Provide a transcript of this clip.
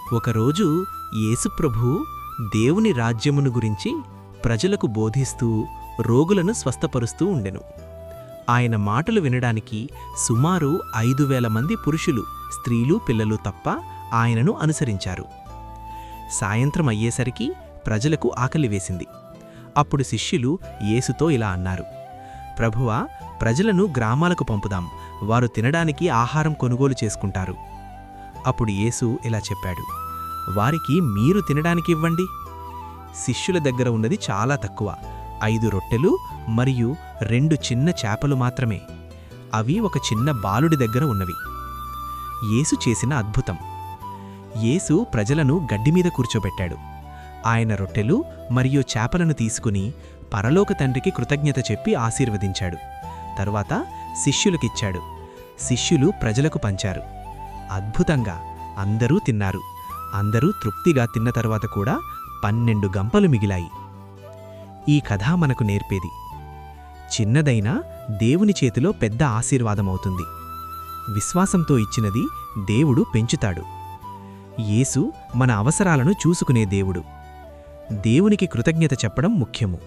ఒకరోజు యేసుప్రభువు దేవుని రాజ్యమును గురించి ప్రజలకు బోధిస్తూ రోగులను స్వస్థపరుస్తూ ఉండెను. ఆయన మాటలు వినడానికి సుమారు 5,000 మంది పురుషులు, స్త్రీలు, పిల్లలు తప్ప ఆయనను అనుసరించారు. సాయంత్రం అయ్యేసరికి ప్రజలకు ఆకలి వేసింది. అప్పుడు శిష్యులు యేసుతో ఇలా అన్నారు: ప్రభువా, ప్రజలను గ్రామాలకు పంపుదాం, వారు తినడానికి ఆహారం కొనుగోలు చేసుకుంటారు. అప్పుడు యేసు ఇలా చెప్పాడు: వారికి మీరు తినడానికి ఇవ్వండి. శిష్యుల దగ్గర ఉన్నది చాలా తక్కువ, 5 రొట్టెలు మరియు 2 చిన్న చేపలు మాత్రమే. అవి ఒక చిన్న బాలుడి దగ్గర ఉన్నవి. యేసు చేసిన అద్భుతం. యేసు ప్రజలను గడ్డిమీద కూర్చోబెట్టాడు. ఆయన రొట్టెలు మరియు చేపలను తీసుకుని పరలోక తండ్రికి కృతజ్ఞత చెప్పి ఆశీర్వదించాడు. తరువాత శిష్యులకిచ్చాడు. శిష్యులు ప్రజలకు పంచారు. అద్భుతంగా అందరూ తిన్నారు. అందరూ తృప్తిగా తిన్న తరువాత కూడా 12 గంపలు మిగిలాయి. ఈ కథ మనకు నేర్పేది: చిన్నదైనా దేవుని చేతిలో పెద్ద ఆశీర్వాదమవుతుంది. విశ్వాసంతో ఇచ్చినది దేవుడు పెంచుతాడు. యేసు మన అవసరాలను చూసుకునే దేవుడు. దేవునికి కృతజ్ఞత చెప్పడం ముఖ్యము.